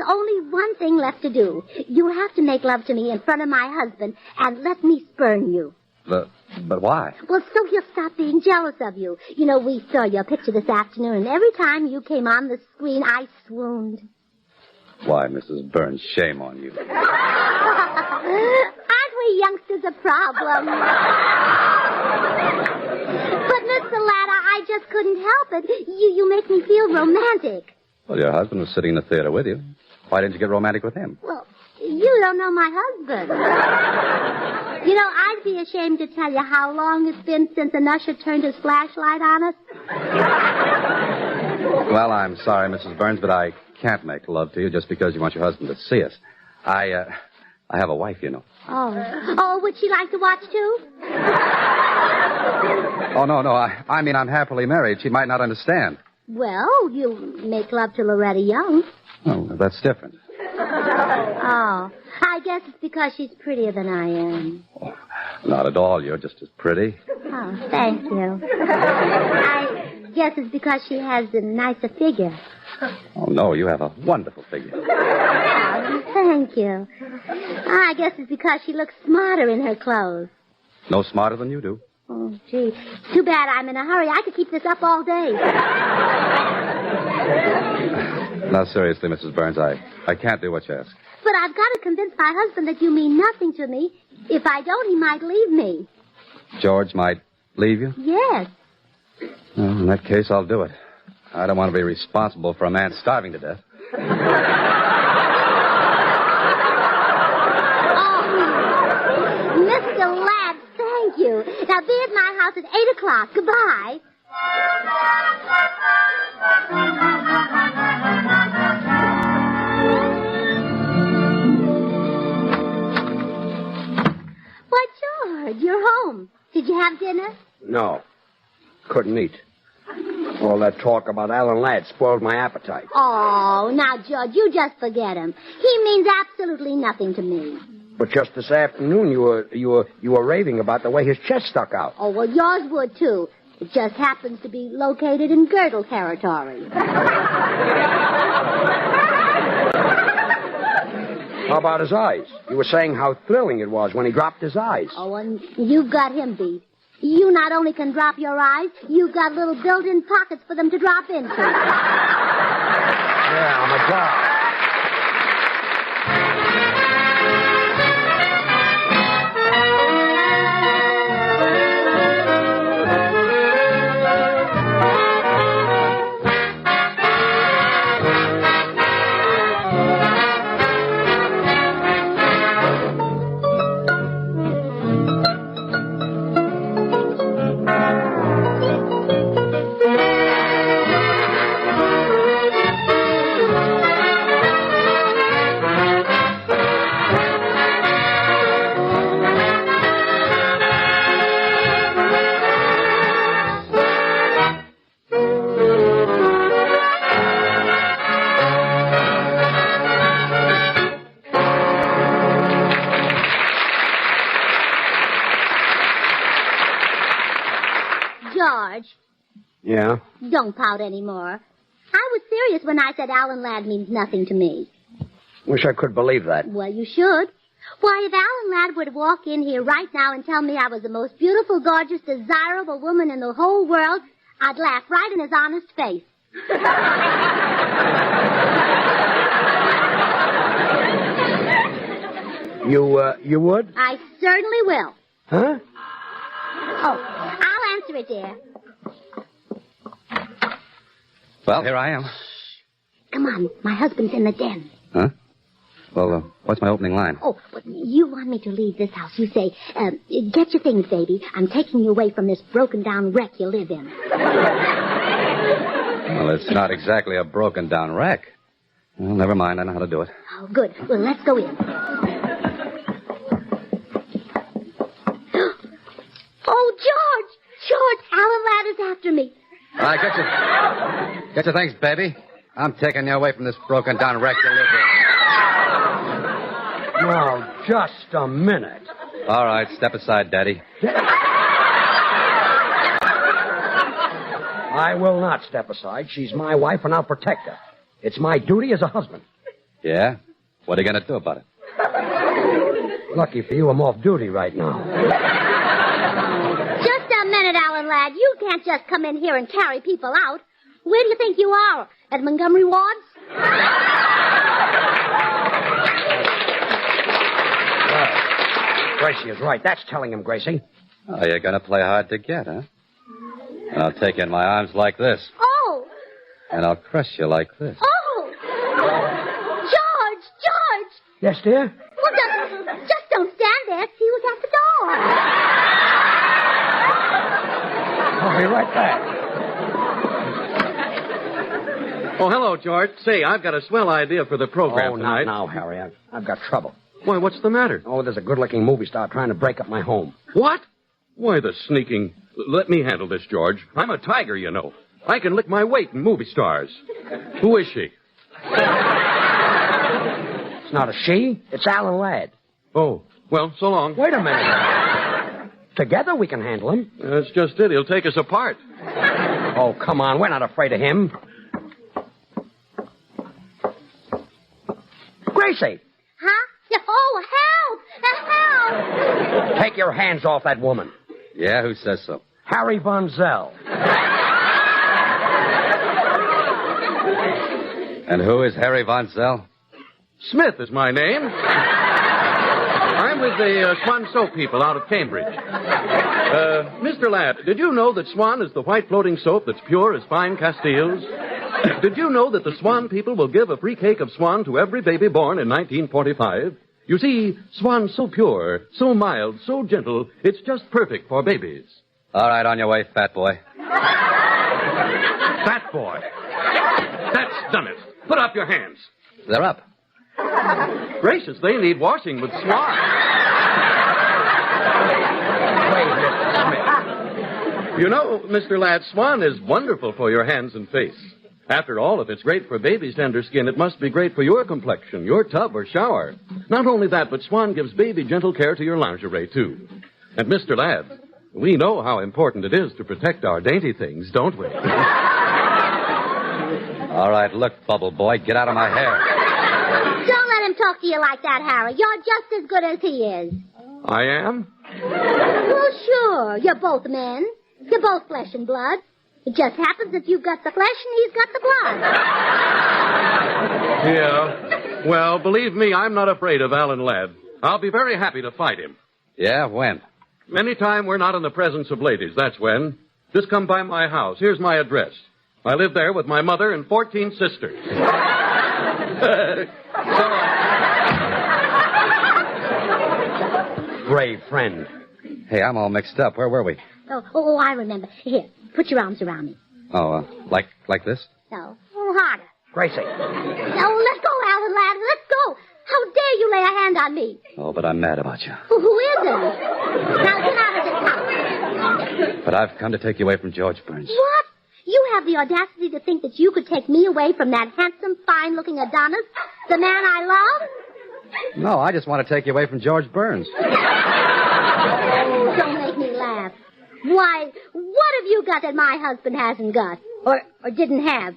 only one thing left to do. You have to make love to me in front of my husband and let me spurn you. But why? Well, so he'll stop being jealous of you. You know, we saw your picture this afternoon, and every time you came on the screen, I swooned. Why, Mrs. Burns, shame on you. Aren't we youngsters a problem? But, Mr. Latta, I just couldn't help it. You make me feel romantic. Well, your husband was sitting in the theater with you. Why didn't you get romantic with him? Well, you don't know my husband. You know, I'd be ashamed to tell you how long it's been since an usher turned his flashlight on us. Well, I'm sorry, Mrs. Burns, but I can't make love to you just because you want your husband to see us. I have a wife, you know. Oh, would she like to watch, too? Oh, no. I mean, I'm happily married. She might not understand. Well, you make love to Loretta Young. Oh, that's different. Oh, I guess it's because she's prettier than I am. Oh, not at all. You're just as pretty. Oh, thank you. I guess it's because she has a nicer figure. Oh, no, you have a wonderful figure. Oh, thank you. I guess it's because she looks smarter in her clothes. No smarter than you do. Oh, gee. Too bad I'm in a hurry. I could keep this up all day. Now, seriously, Mrs. Burns, I can't do what you ask. But I've got to convince my husband that you mean nothing to me. If I don't, he might leave me. George might leave you? Yes. Well, in that case, I'll do it. I don't want to be responsible for a man starving to death. Oh, Mr. Ladd, thank you. Now, be at my house at 8 o'clock. Goodbye. Why, George, you're home. Did you have dinner? No. Couldn't eat. All that talk about Alan Ladd spoiled my appetite. Oh, now, George, you just forget him. He means absolutely nothing to me. But just this afternoon, you were raving about the way his chest stuck out. Oh, well, yours would, too. It just happens to be located in girdle territory. How about his eyes? You were saying how thrilling it was when he dropped his eyes. Oh, and you've got him beat. You not only can drop your eyes, you've got little built-in pockets for them to drop into. Yeah, I'm a job. George. Yeah? Don't pout anymore. I was serious when I said Alan Ladd means nothing to me. Wish I could believe that. Well, you should. Why, if Alan Ladd were to walk in here right now and tell me I was the most beautiful, gorgeous, desirable woman in the whole world, I'd laugh right in his honest face. You would? I certainly will. Huh? Oh, I'll answer it, dear. Well, here I am. Come on, my husband's in the den. Huh? Well, what's my opening line? Oh, but you want me to leave this house. You say, get your things, baby. I'm taking you away from this broken-down wreck you live in. Well, it's not exactly a broken-down wreck. Well, never mind. I know how to do it. Oh, good. Well, let's go in. Oh, George! George, Alan Ladd is after me. All right, get your things, baby. I'm taking you away from this broken-down wreck you live in. Well, just a minute. All right, step aside, Daddy. I will not step aside. She's my wife, and I'll protect her. It's my duty as a husband. Yeah? What are you going to do about it? Lucky for you, I'm off duty right now. Just a minute, Alan Ladd. You can't just come in here and carry people out. Where do you think you are? At Montgomery Ward's? Gracie is right. That's telling him, Gracie. Oh, you're going to play hard to get, huh? And I'll take you in my arms like this. Oh! And I'll crush you like this. Oh! George! Yes, dear? Well, just don't stand there. See who's at the door. I'll be right back. Oh, hello, George. Say, I've got a swell idea for the program tonight. Not now, Harry. I've got trouble. Why, what's the matter? Oh, there's a good-looking movie star trying to break up my home. What? Why, the sneaking... Let me handle this, George. I'm a tiger, you know. I can lick my weight in movie stars. Who is she? It's not a she. It's Alan Ladd. Oh, well, so long. Wait a minute. Together we can handle him. That's just it. He'll take us apart. Oh, come on. We're not afraid of him. Gracie! Huh? Oh, help! Help! Take your hands off that woman. Yeah, who says so? Harry Von Zell. And who is Harry Von Zell? Smith is my name. I'm with the Swan Soap people out of Cambridge. Mr. Ladd, did you know that Swan is the white floating soap that's pure as fine Castiles? Did you know that the Swan people will give a free cake of Swan to every baby born in 1945? You see, Swan's so pure, so mild, so gentle, it's just perfect for babies. All right, on your way, fat boy. Fat boy. That's done it. Put up your hands. They're up. Gracious, they need washing with Swan. Wait, Mr. Smith. You know, Mr. Ladd, Swan is wonderful for your hands and face. After all, if it's great for baby's tender skin, it must be great for your complexion, your tub or shower. Not only that, but Swan gives baby gentle care to your lingerie, too. And Mr. Ladd, we know how important it is to protect our dainty things, don't we? All right, look, Bubble Boy, get out of my hair. Don't let him talk to you like that, Harry. You're just as good as he is. I am? Well, sure. You're both men. You're both flesh and blood. It just happens that you've got the flesh and he's got the blood. Yeah. Well, believe me, I'm not afraid of Alan Ladd. I'll be very happy to fight him. Yeah, when? Anytime we're not in the presence of ladies, that's when. Just come by my house. Here's my address. I live there with my mother and 14 sisters. Brave friend. Hey, I'm all mixed up. Where were we? Oh, I remember. Here, put your arms around me. Oh, like this? No. Oh, harder. Gracie. No, let's go, Alan Ladd. Let's go. How dare you lay a hand on me? Oh, but I'm mad about you. Well, who isn't? Now get out of this house. But I've come to take you away from George Burns. What? You have the audacity to think that you could take me away from that handsome, fine-looking Adonis, the man I love? No, I just want to take you away from George Burns. Oh, don't make me laugh. Why, what have you got that my husband hasn't got? Or didn't have?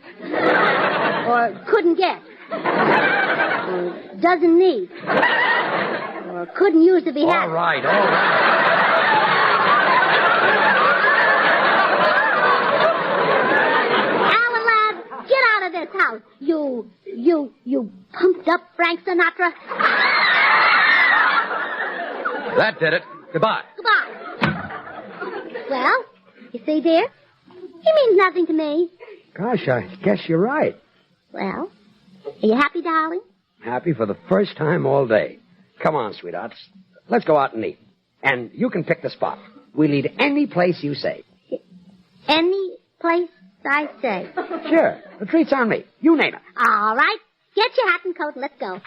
Or couldn't get? Or doesn't need? Or couldn't use to be had? All right. Alan Ladd, get out of this house. You pumped up Frank Sinatra. That did it. Goodbye. Goodbye. Well, you see, dear, he means nothing to me. Gosh, I guess you're right. Well, are you happy, darling? Happy for the first time all day. Come on, sweethearts. Let's go out and eat. And you can pick the spot. We'll eat any place you say. Any place I say. Sure. The treat's on me. You name it. All right. Get your hat and coat and let's go.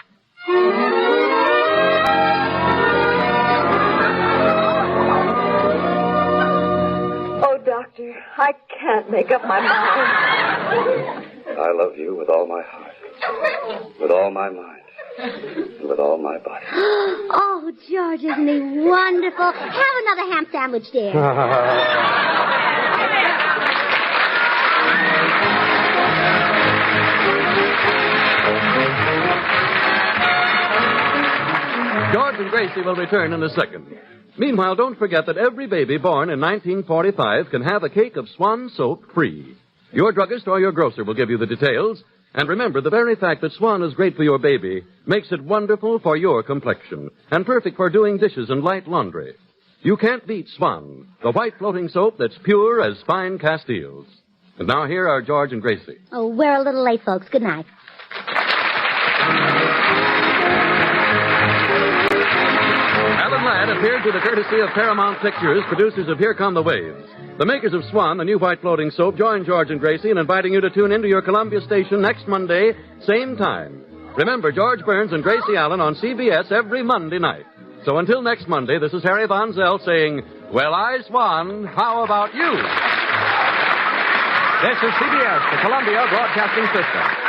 Oh, Doctor, I can't make up my mind. I love you with all my heart, with all my mind, and with all my body. Oh, George, isn't he wonderful? Have another ham sandwich, dear. and Gracie will return in a second. Meanwhile, don't forget that every baby born in 1945 can have a cake of Swan soap free. Your druggist or your grocer will give you the details. And remember, the very fact that Swan is great for your baby makes it wonderful for your complexion and perfect for doing dishes and light laundry. You can't beat Swan, the white floating soap that's pure as fine Castiles. And now here are George and Gracie. Oh, we're a little late, folks. Good night. Alan Ladd appeared through the courtesy of Paramount Pictures, producers of Here Come the Waves. The makers of Swan, the new white floating soap, join George and Gracie in inviting you to tune in to your Columbia station next Monday, same time. Remember, George Burns and Gracie Allen on CBS every Monday night. So until next Monday, this is Harry Von Zell saying, well, I, Swan, how about you? This is CBS, the Columbia Broadcasting System.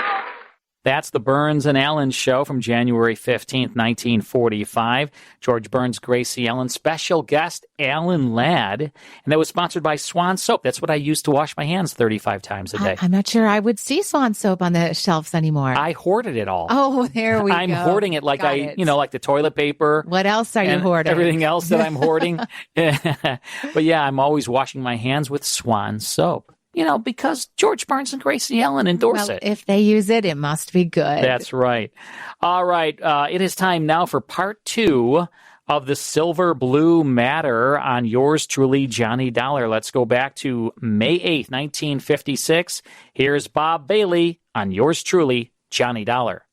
That's the Burns and Allen Show from January 15th, 1945. George Burns, Gracie Allen, special guest Alan Ladd. And that was sponsored by Swan Soap. That's what I use to wash my hands 35 times a day. I'm not sure I would see Swan Soap on the shelves anymore. I hoarded it all. Oh, there we go. I'm hoarding it like like the toilet paper. What else are you hoarding? Everything else that I'm hoarding. But yeah, I'm always washing my hands with Swan Soap. Because George Burns and Gracie Allen endorse it. If they use it, it must be good. That's right. All right. It is time now for part 2 of the Silver Blue Matter on yours truly, Johnny Dollar. Let's go back to May 8th, 1956. Here's Bob Bailey on yours truly, Johnny Dollar.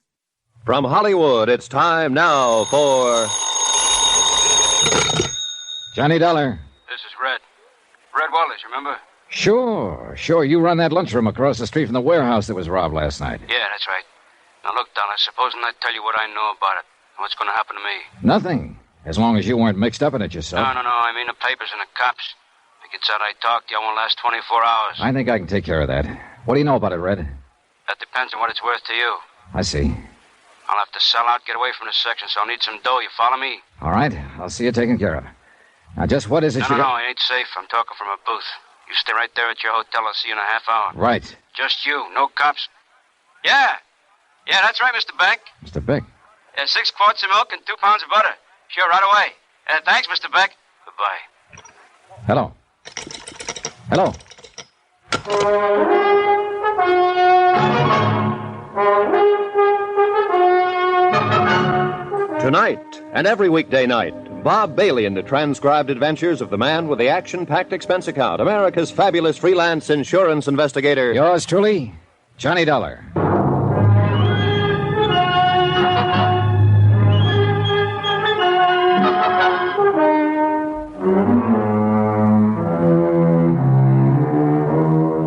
From Hollywood, it's time now for Johnny Dollar. This is Red. Red Wallace, remember? Sure. You run that lunchroom across the street from the warehouse that was robbed last night. Yeah, that's right. Now, look, Dollar, supposing I tell you what I know about it, and what's going to happen to me? Nothing. As long as you weren't mixed up in it yourself. No. I mean the papers and the cops. If it gets out I talked to you, I won't last 24 hours. I think I can take care of that. What do you know about it, Red? That depends on what it's worth to you. I see. I'll have to sell out, get away from the section, so I'll need some dough. You follow me? All right. I'll see you taken care of. Now, just what is it No, it ain't safe. I'm talking from a booth. You stay right there at your hotel. I'll see you in a half hour. Right. Just you. No cops. Yeah, that's right, Mr. Beck. Mr. Beck? 6 quarts of milk and 2 pounds of butter. Sure, right away. Thanks, Mr. Beck. Goodbye. Hello. Tonight and every weekday night, Bob Bailey in the transcribed adventures of the man with the action-packed expense account, America's fabulous freelance insurance investigator. Yours truly, Johnny Dollar.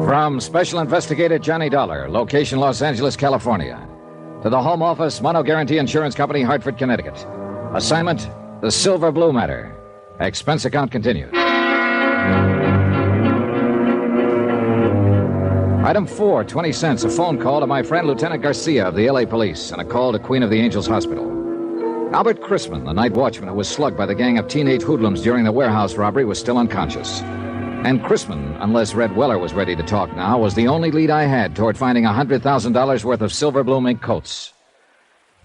From Special Investigator Johnny Dollar, location Los Angeles, California, to the Home Office, Mono Guarantee Insurance Company, Hartford, Connecticut. Assignment, the Silver Blue Matter. Expense account continued. Item 4, 20 cents, a phone call to my friend Lieutenant Garcia of the L.A. Police, and a call to Queen of the Angels Hospital. Albert Chrisman, the night watchman who was slugged by the gang of teenage hoodlums during the warehouse robbery, was still unconscious. And Chrisman, unless Red Weller was ready to talk now, was the only lead I had toward finding $100,000 worth of silver blue mink coats.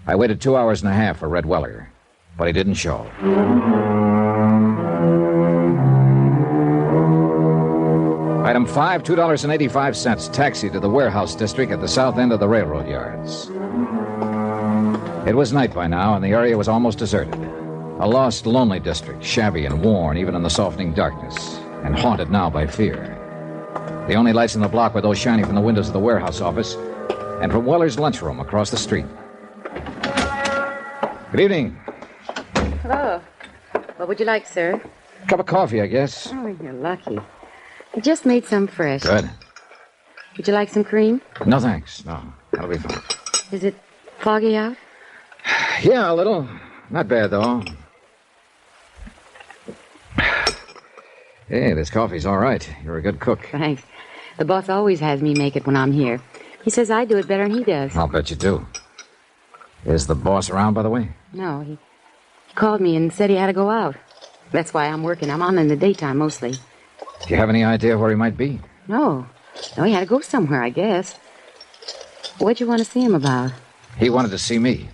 I waited 2 hours and a half for Red Weller, but he didn't show. Item 5, $2.85, taxi to the warehouse district at the south end of the railroad yards. It was night by now, and the area was almost deserted. A lost, lonely district, shabby and worn even in the softening darkness, and haunted now by fear. The only lights in the block were those shining from the windows of the warehouse office and from Weller's lunchroom across the street. Good evening. Hello. What would you like, sir? Cup of coffee, I guess. Oh, you're lucky. I just made some fresh. Good. Would you like some cream? No, thanks. No, that'll be fine. Is it foggy out? Yeah, a little. Not bad, though. Hey, this coffee's all right. You're a good cook. Thanks. The boss always has me make it when I'm here. He says I do it better than he does. I'll bet you do. Is the boss around, by the way? No, he called me and said he had to go out. That's why I'm working. I'm on in the daytime mostly. Do you have any idea where he might be? No, he had to go somewhere, I guess. What'd you want to see him about? He wanted to see me.